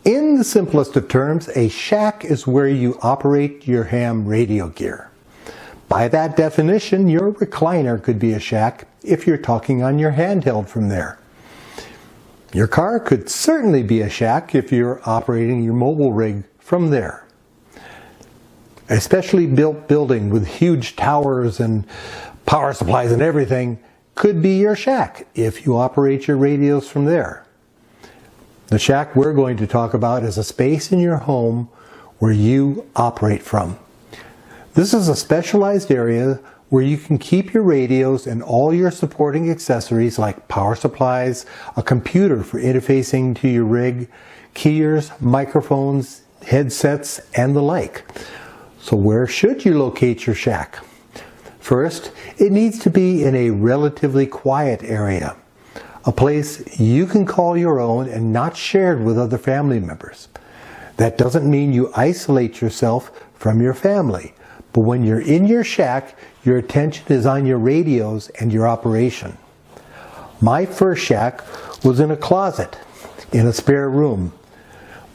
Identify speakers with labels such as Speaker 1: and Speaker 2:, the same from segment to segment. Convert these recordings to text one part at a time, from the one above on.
Speaker 1: In the simplest of terms, a shack is where you operate your ham radio gear. By that definition, your recliner could be a shack if you're talking on your handheld from there. Your car could certainly be a shack if you're operating your mobile rig from there. A specially built building with huge towers and power supplies and everything could be your shack if you operate your radios from there. The shack we're going to talk about is a space in your home where you operate from. This is a specialized area where you can keep your radios and all your supporting accessories like power supplies, a computer for interfacing to your rig, keyers, microphones, headsets, and the like. So where should you locate your shack? First, it needs to be in a relatively quiet area, a place you can call your own and not shared with other family members. That doesn't mean you isolate yourself from your family, but when you're in your shack, your attention is on your radios and your operation. My first shack was in a closet in a spare room.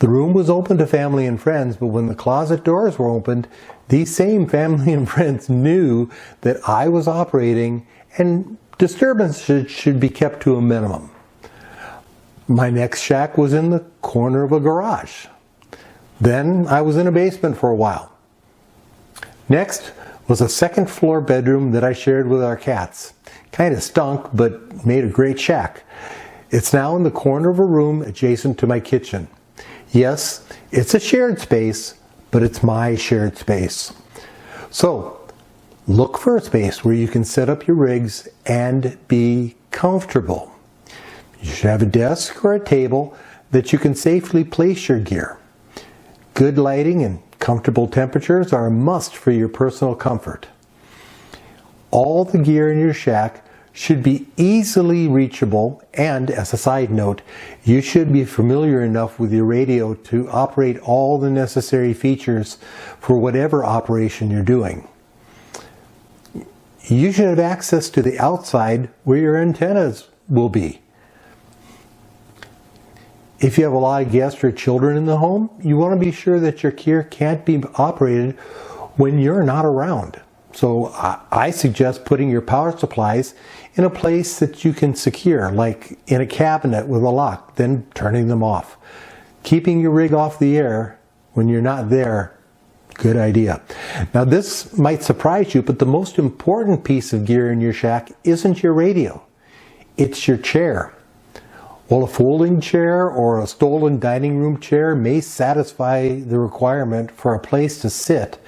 Speaker 1: The room was open to family and friends, but when the closet doors were opened, these same family and friends knew that I was operating and disturbances should be kept to a minimum. My next shack was in the corner of a garage. Then I was in a basement for a while. Next was a second floor bedroom that I shared with our cats. Kind of stunk, but made a great shack. It's now in the corner of a room adjacent to my kitchen. Yes, it's a shared space, but it's my shared space. So, look for a space where you can set up your rigs and be comfortable. You should have a desk or a table that you can safely place your gear. Good lighting and comfortable temperatures are a must for your personal comfort. All the gear in your shack should be easily reachable, and as a side note, you should be familiar enough with your radio to operate all the necessary features for whatever operation you're doing. You should have access to the outside where your antennas will be. If you have a lot of guests or children in the home, you want to be sure that your gear can't be operated when you're not around. So I suggest putting your power supplies in a place that you can secure, like in a cabinet with a lock, then turning them off. Keeping your rig off the air when you're not there, good idea. Now this might surprise you, but the most important piece of gear in your shack isn't your radio. It's your chair. While a folding chair or a stolen dining room chair may satisfy the requirement for a place to sit,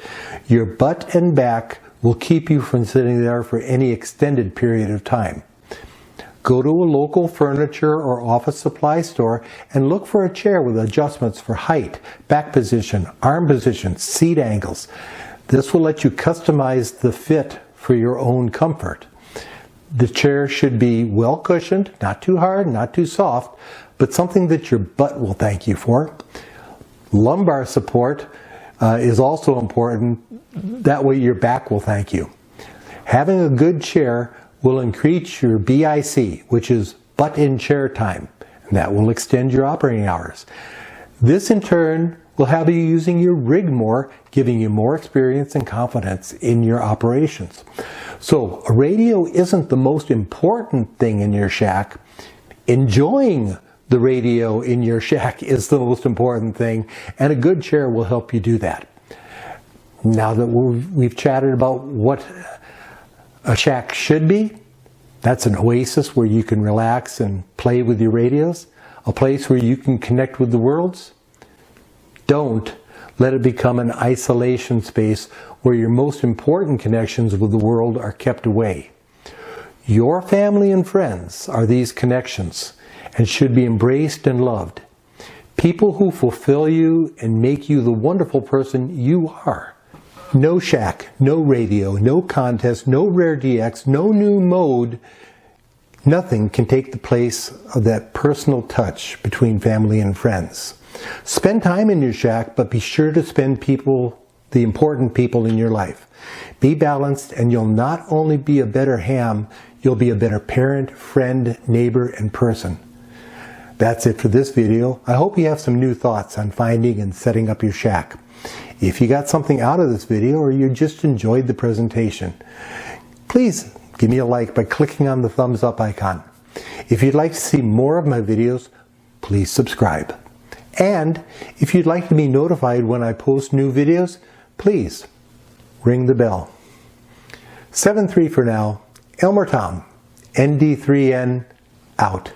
Speaker 1: your butt and back will keep you from sitting there for any extended period of time. Go to a local furniture or office supply store and look for a chair with adjustments for height, back position, arm position, seat angles. This will let you customize the fit for your own comfort. The chair should be well cushioned, not too hard, not too soft, but something that your butt will thank you for. Lumbar support is also important. That way your back will thank you. Having a good chair will increase your BIC, which is butt in chair time, and that will extend your operating hours. This in turn will have you using your rig more, giving you more experience and confidence in your operations. So a radio isn't the most important thing in your shack. Enjoying the radio in your shack is the most important thing, and a good chair will help you do that. Now that we've chatted about what a shack should be, that's an oasis where you can relax and play with your radios, a place where you can connect with the worlds. Don't let it become an isolation space where your most important connections with the world are kept away. Your family and friends are these connections and should be embraced and loved. People who fulfill you and make you the wonderful person you are. No shack, no radio, no contest, no rare DX, no new mode. Nothing can take the place of that personal touch between family and friends. Spend time in your shack, but be sure to spend the important people in your life. Be balanced, and you'll not only be a better ham, you'll be a better parent, friend, neighbor, and person. That's it for this video. I hope you have some new thoughts on finding and setting up your shack. If you got something out of this video or you just enjoyed the presentation, please give me a like by clicking on the thumbs up icon. If you'd like to see more of my videos, please subscribe. And if you'd like to be notified when I post new videos, please ring the bell. 7-3 for now. Elmer Tom, ND3N, out.